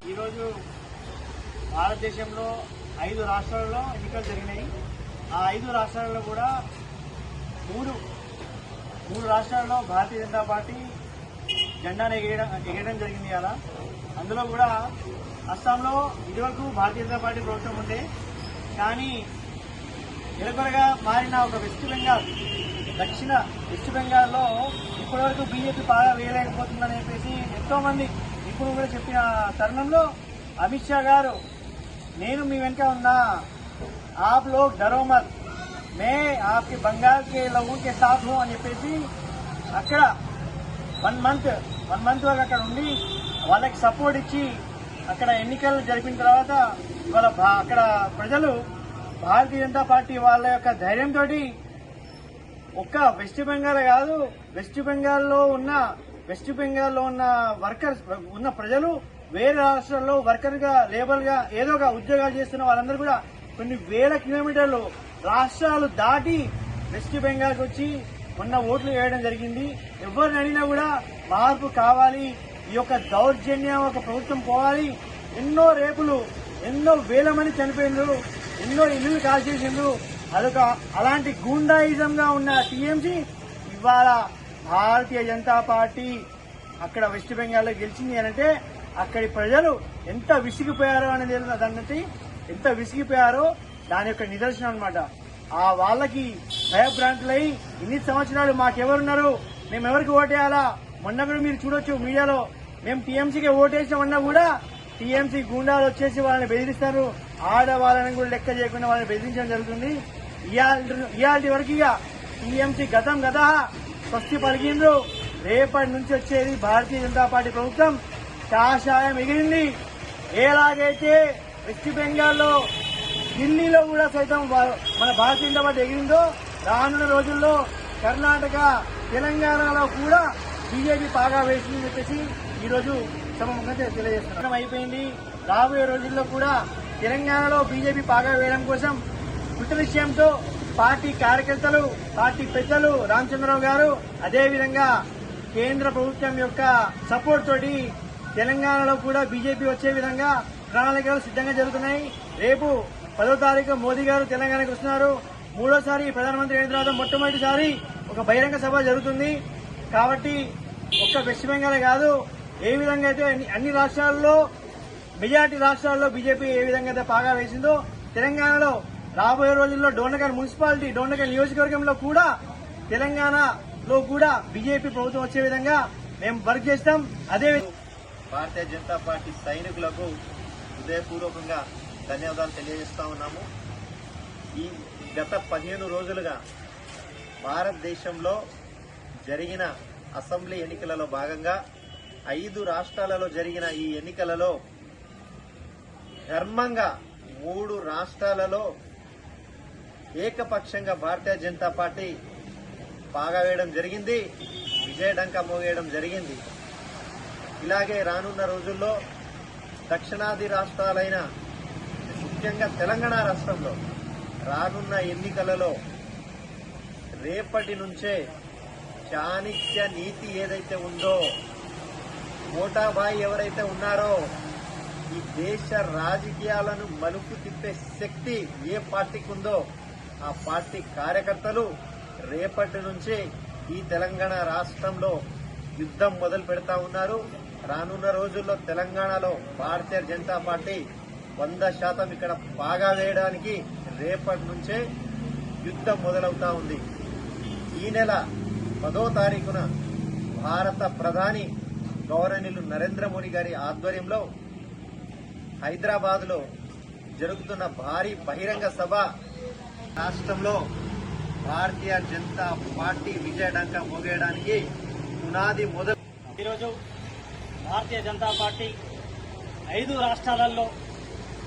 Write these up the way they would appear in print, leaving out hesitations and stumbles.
ఈరోజు భారతదేశంలో 5 రాష్ట్రాలలో ఎన్నికలు జరిగినాయి. ఆ 5 రాష్ట్రాలలో కూడా మూడు రాష్ట్రాల్లో భారతీయ జనతా పార్టీ జెండాను ఎగరడం జరిగింది అలా. అందులో కూడా అస్సాంలో ఇదివరకు భారతీయ జనతా పార్టీ ప్రభుత్వం ఉండే, కానీ నిరకొరగా మారిన ఒక వెస్ట్ బెంగాల్లో ఇప్పటివరకు బీజేపీ బాగా వేయలేకపోతుందని చెప్పేసి ఎంతో మంది ఇప్పుడు కూడా చెప్పిన తరుణంలో అమిత్ షా గారు నేను మీ వెనుక ఉన్నా, ఆప్ లోగ్ డరో మత్, మే ఆప్కి బంగాల్ కే లోగో కే సాథ్ హూ అని చెప్పేసి అక్కడ 1 మంత్ వరకు అక్కడ ఉండి వాళ్ళకి సపోర్ట్ ఇచ్చి అక్కడ ఎన్నికలు జరిపిన తర్వాత ఇవాళ అక్కడ ప్రజలు భారతీయ జనతా పార్టీ వాళ్ళ యొక్క ధైర్యంతో ఒక్క వెస్ట్ బెంగాల్ కాదు, వెస్ట్ బెంగాల్లో ఉన్న వర్కర్స్ ఉన్న ప్రజలు వేరే రాష్ట్రాల్లో వర్కర్ గా లేబర్ గా ఏదో ఒక ఉద్యోగాలు చేస్తున్న వాళ్ళందరూ కూడా కొన్ని వేల కిలోమీటర్లు రాష్ట్రాలు దాటి వెస్ట్ బెంగాల్కి వచ్చి మొన్న ఓట్లు వేయడం జరిగింది. ఎవరిని అడిగినా కూడా మార్పు కావాలి, ఈ యొక్క దౌర్జన్యం ఒక ప్రభుత్వం పోవాలి. ఎన్నో రేపులు, ఎన్నో వేల మంది చనిపోయిండ్రు, ఎన్నో ఇల్లు కాల్చేసిండ్రు. అలాంటి గూండాయిజంగా ఉన్న టీఎంసీ ఇవాళ భారతీయ జనతా పార్టీ అక్కడ వెస్ట్ బెంగాల్లో గెలిచింది అనంటే అక్కడి ప్రజలు ఎంత విసిగిపోయారో అనేది ఎంత విసిగిపోయారో దాని యొక్క నిదర్శనం అన్నమాట. ఆ వాళ్ళకి భయభ్రాంతులై ఇన్ని సంవత్సరాలు మాకెవరున్నారు, మేము ఎవరికి ఓటేయాలా, మొన్న కూడా మీరు చూడొచ్చు మీడియాలో మేము టీఎంసీకి ఓటేసామన్నా కూడా టీఎంసీ గుండాలు వచ్చేసి వాళ్ళని బెదిరిస్తారు. ఆడవాళ్ళని కూడా లెక్క చేయకుండా వాళ్ళని బెదిరించడం జరుగుతుంది. ఇయాల్టి వరకు ఇక టీఎంసీ గతం కదా స్వస్తి పలికిండ్రు. రేపటి నుంచి వచ్చేది భారతీయ జనతా పార్టీ ప్రభుత్వం కాషాయం ఎగిరింది. ఎలాగైతే వెస్ట్ బెంగాల్లో, ఢిల్లీలో కూడా సైతం మన భారతీయ జనతా పార్టీ ఎగిరిందో రానున్న రోజుల్లో కర్ణాటక, తెలంగాణలో కూడా బీజేపీ పాగా వేసిందని చెప్పేసి ఈ రోజు సమయంగా తెలియజేస్తున్నాం. అయిపోయింది. రాబోయే రోజుల్లో కూడా తెలంగాణలో బీజేపీ పాగా వేయడం కోసం కృతనిశ్చయంతో పార్టీ కార్యకర్తలు, పార్టీ పెద్దలు రామచంద్రరావు గారు, అదేవిధంగా కేంద్ర ప్రభుత్వం యొక్క సపోర్ట్ తోటి తెలంగాణలో కూడా బీజేపీ వచ్చే విధంగా ప్రణాళికలు సిద్ధంగా జరుగుతున్నాయి. రేపు 10వ తారీఖు మోదీ గారు తెలంగాణకు వస్తున్నారు. 3వ ప్రధానమంత్రి అయిన తర్వాత మొట్టమొదటిసారి ఒక బహిరంగ సభ జరుగుతుంది. కాబట్టి ఒక్క వెస్ట్ బెంగాల్ కాదు, ఏ విధంగా అయితే అన్ని రాష్ట్రాల్లో, మెజార్టీ రాష్ట్రాల్లో బీజేపీ ఏ విధంగా అయితే పాగా వేసిందో తెలంగాణలో రాబోయే రోజుల్లో డోర్నకల్ నియోజకవర్గంలో కూడా తెలంగాణలో కూడా బీజేపీ ప్రభుత్వం వచ్చే విధంగా మేము వర్క్ చేస్తాం. అదే భారతీయ జనతా పార్టీ సైనికులకు హృదయపూర్వకంగా ధన్యవాదాలు తెలియజేస్తా ఉన్నాము. ఈ గత 15 రోజులుగా భారతదేశంలో జరిగిన అసెంబ్లీ ఎన్నికలలో భాగంగా 5 రాష్ట్రాలలో జరిగిన ఈ ఎన్నికలలో ధర్మంగా 3 రాష్ట్రాలలో ఏకపక్షంగా భారతీయ జనతా పార్టీ పాగా వేయడం జరిగింది, విజయడంకా మోగేయడం జరిగింది. ఇలాగే రానున్న రోజుల్లో దక్షిణాది రాష్ట్రాలైన ముఖ్యంగా తెలంగాణ రాష్ట్రంలో రానున్న ఎన్నికలలో రేపటి నుంచే చాణక్య నీతి ఏదైతే ఉందో, మోటాబాయి ఎవరైతే ఉన్నారో, ఈ దేశ రాజకీయాలను మలుపు తిప్పే శక్తి ఏ పార్టీకి ఉందో ఆ పార్టీ కార్యకర్తలు రేపటి నుంచే ఈ తెలంగాణ రాష్ట్రంలో యుద్ధం మొదలు పెడతా ఉన్నారు. రానున్న రోజుల్లో తెలంగాణలో భారతీయ జనతా పార్టీ 100% ఇక్కడ పాగా వేయడానికి రేపటి నుంచే యుద్ధం మొదలవుతా ఉంది. ఈ నెల 10వ తారీఖున భారత ప్రధాని గౌరవనీయులు నరేంద్ర మోడీ గారి ఆధ్వర్యంలో హైదరాబాద్ లో జరుగుతున్న భారీ బహిరంగ సభ రాష్ట్రంలో భారతీయ జనతా పార్టీ విజయడంకా మోగేయడానికి పునాది మొదలు. ఈరోజు భారతీయ జనతా పార్టీ 5 రాష్ట్రాలలో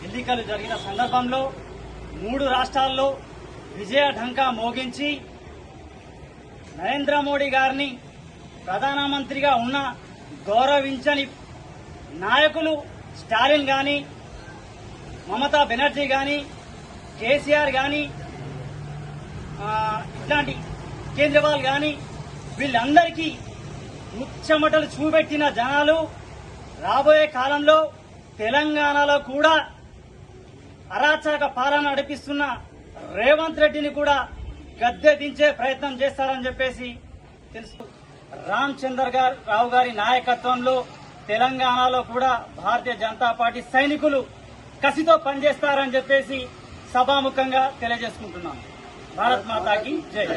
ఎన్నికలు జరిగిన సందర్భంలో 3 రాష్ట్రాల్లో విజయ ఢంకా మోగించి నరేంద్ర మోడీ గారిని ప్రధానమంత్రిగా ఉన్న గౌరవించని నాయకులు స్టాలిన్ గాని, మమతా బెనర్జీ గాని, కేసీఆర్ గాని, ఇట్లాంటి కేజ్రీవాల్ గాని వీళ్ళందరికీ ముచ్చమటలు చూపెట్టిన జనాలు రాబోయే కాలంలో తెలంగాణలో కూడా అరాచక పాలన నడిపిస్తున్న రేవంత్ రెడ్డిని కూడా గద్దె దించే ప్రయత్నం చేస్తారని చెప్పేసి తెలుసు. రావు గారి నాయకత్వంలో తెలంగాణలో కూడా భారతీయ జనతా పార్టీ సైనికులు కసితో పనిచేస్తారని చెప్పేసి సభాముఖంగా తెలియజేసుకుంటున్నాం. భారత్ మాతాకి జై.